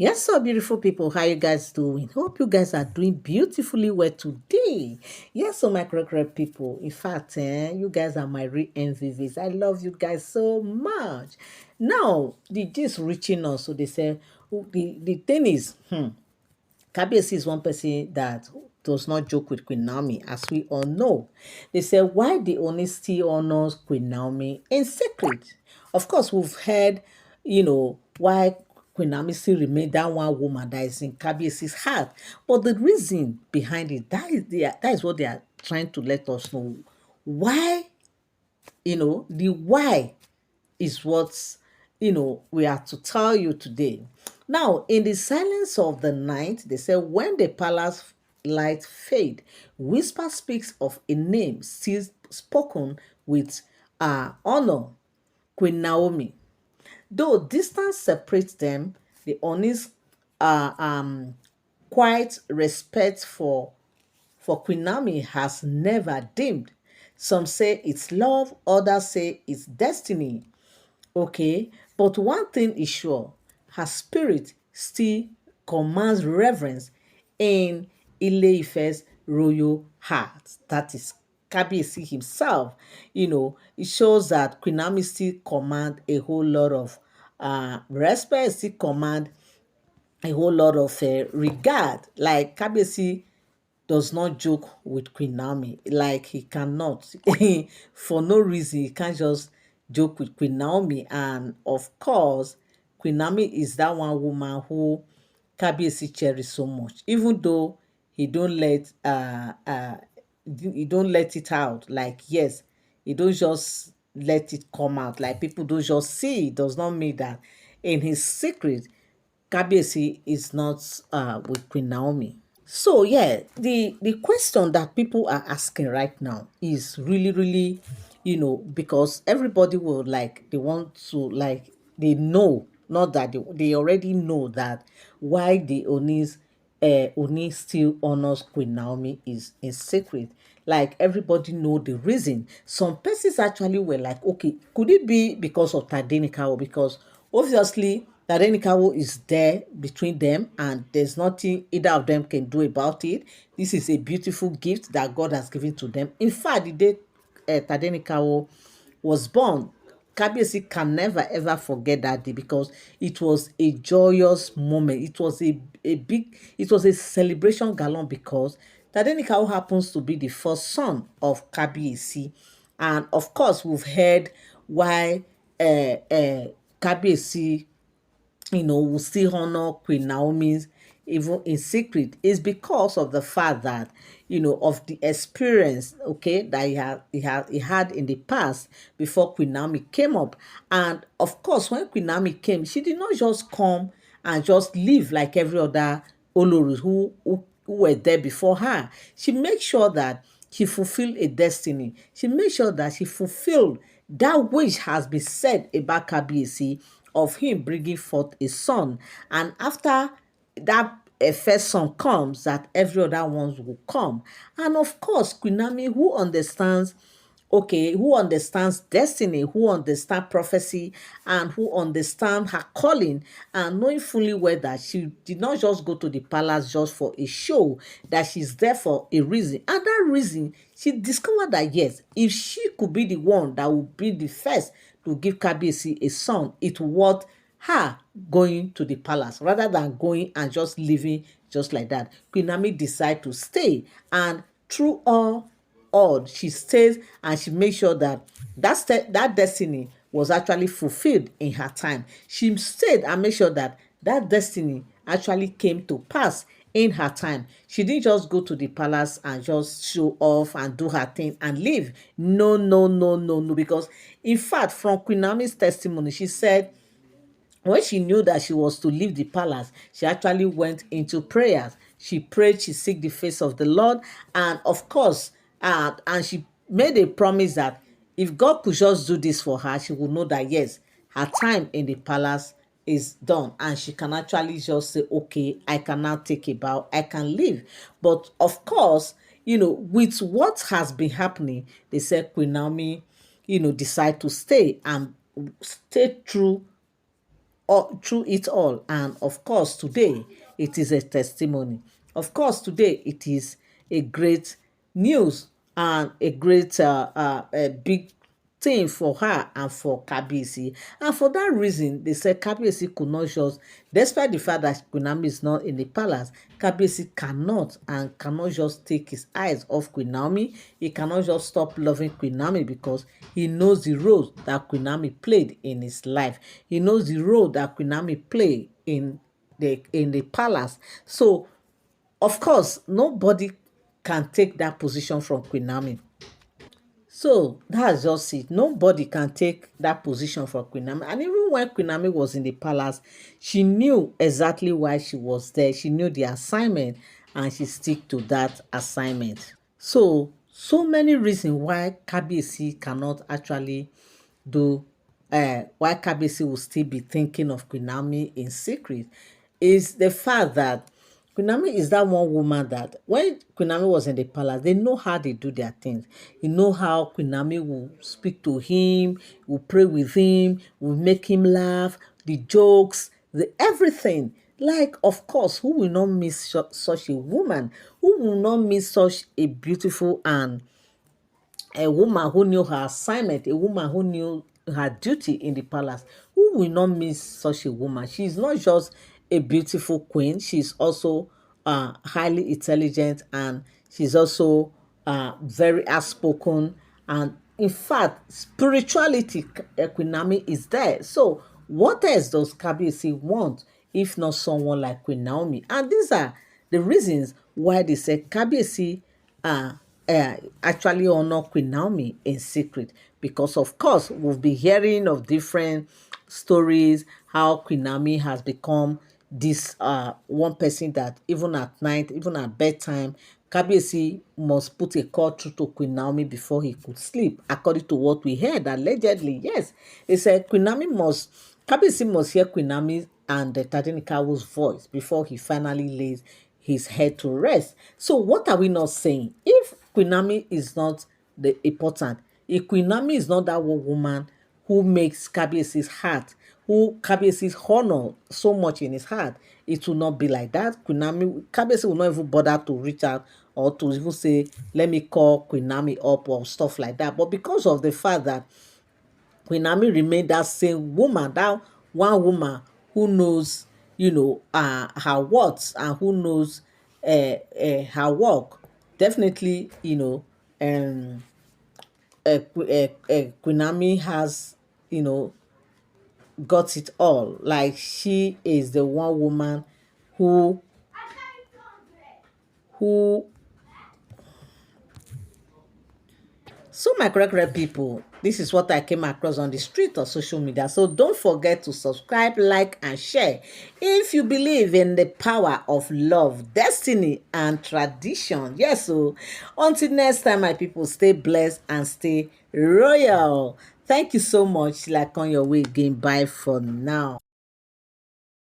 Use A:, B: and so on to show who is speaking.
A: Yes, so beautiful people, how you guys doing? Hope you guys are doing beautifully well today. Yes, so my correct people. In fact, you guys are my real MVVs. I love you guys so much. Now, the just reaching us, so they say the thing is, Kabiyesi is one person that does not joke with Queen Naomi, as we all know. They say, why the honesty honors Queen Naomi in secret? Of course, we've heard, why Queen Naomi still remain that one woman that is in Kabiyesi's heart. But the reason behind it, that is what they are trying to let us know. Why, the why is what we are to tell you today. Now, in the silence of the night, they say, when the palace light fade, whisper speaks of a name still spoken with honor, Queen Naomi. Though distance separates them, the honest quiet respect for Queen Naomi has never dimmed. Some say it's love, others say it's destiny. Okay, but one thing is sure, her spirit still commands reverence in Ile-Ife's royal heart. That is Kabiyesi himself. It shows that Queen Naomi still command a whole lot of respect, still command a whole lot of regard. Like Kabiyesi does not joke with Queen Naomi. Like he cannot, for no reason, he can't just joke with Queen Naomi. And of course, Queen Naomi is that one woman who Kabiyesi cherishes so much, even though he don't let he don't let it out. Like yes, he don't just let it come out. Like people don't just see. It does not mean that in his secret, Kabiyesi is not with Queen Naomi. So yeah, the question that people are asking right now is really, really, because everybody will like they want to like they know, not that they already know that why the Oni still honors Queen Naomi is in secret. Like everybody know the reason. Some persons actually were like, okay, could it be because of Tadenika, or because obviously Tadenikawo is there between them and there's nothing either of them can do about it. This is a beautiful gift that God has given to them. In fact, the day Tadenikawo was born, Kabiyesi can never ever forget that day because it was a joyous moment. It was it was a celebration galore because Tadenikawo happens to be the first son of Kabiyesi. And of course, we've heard why Kabiyesi will still honor Queen Naomi's even in secret is because of the fact that of the experience, okay, that he had in the past before Queen Naomi came up. And of course, when Queen Naomi came, she did not just come and just live like every other Oloris who were there before her. She made sure that she fulfilled a destiny. She made sure that she fulfilled that which has been said about Kabiyesi of him bringing forth a son. And after that first son comes, that every other ones will come. And of course, Queen Naomi, who understands, okay, who understands destiny, who understands prophecy, and who understands her calling, and knowing fully well that she did not just go to the palace just for a show, that she's there for a reason. And that reason, she discovered that yes, if she could be the one that would be the first to give Kabiyesi a son, it worth her going to the palace rather than going and just living just like that. Queen Naomi decided to stay, and through all she stays, and she makes sure that that destiny was actually fulfilled in her time. She stayed and made sure that that destiny actually came to pass in her time. She didn't just go to the palace and just show off and do her thing and leave. No, no, no, no, no. Because in fact, from Queen Naomi's testimony, she said when she knew that she was to leave the palace, she actually went into prayers. She prayed, she seeked the face of the Lord, and of course, and she made a promise that if God could just do this for her, she would know that yes, her time in the palace is done, and she can actually just say, okay, I can now take a bow, I can leave. But of course, with what has been happening, they said Queen Naomi, decide to stay and stay true through it all. And of course, today it is a testimony. Of course, today it is a great news and a great a big thing for her and for Kabiyesi. And for that reason, they said Kabiyesi could not just, despite the fact that Queen Naomi is not in the palace, Kabiyesi cannot just take his eyes off Queen Naomi. He cannot just stop loving Queen Naomi because he knows the role that Queen Naomi played in his life. He knows the role that Queen Naomi played in the palace. So, of course, nobody can take that position from Queen Naomi. So that's just it. Nobody can take that position for Queen Naomi. And even when Queen Naomi was in the palace, she knew exactly why she was there. She knew the assignment and she stick to that assignment. So many reasons why Kabiyesi cannot actually do why Kabiyesi will still be thinking of Queen Naomi in secret is the fact that Queen Naomi is that one woman that when Queen Naomi was in the palace, they know how they do their things. You know how Queen Naomi will speak to him, will pray with him, will make him laugh, the jokes, the everything. Like, of course, who will not miss such a woman? Who will not miss such a beautiful and a woman who knew her assignment, a woman who knew her duty in the palace? Who will not miss such a woman? She's not just a beautiful queen, she's also highly intelligent, and she's also very outspoken. And in fact, spirituality, Queen Naomi is there. So, what else does Kabiyesi want if not someone like Queen Naomi? And these are the reasons why they say Kabiyesi uh, actually honor Queen Naomi in secret, because of course we've been hearing of different stories how Queen Naomi has become this one person that even at night, even at bedtime, Kabiyesi must put a call through to Queen Naomi before he could sleep, according to what we heard allegedly. Yes, they said Kabiyesi must hear Queen Naomi and the Tadenikawo's voice before he finally lays his head to rest. So what are we not saying? If Queen Naomi is not the important, if Queen Naomi is not that one woman who makes Kabiyesi's heart, who Kabiyesi's honor so much in his heart, it will not be like that. Kabiyesi will not even bother to reach out or to even say, let me call Queen Naomi up or stuff like that. But because of the fact that Queen Naomi remained that same woman, that one woman who knows, her words and who knows her work. Definitely, Queen Naomi has, got it all. Like, she is the one woman who who So my correct people, this is what I came across on the street or social media. So don't forget to subscribe, like, and share if you believe in the power of love, destiny, and tradition. Yes, so until next time, my people, stay blessed and stay royal. Thank you so much. Like, on your way again. Bye for now.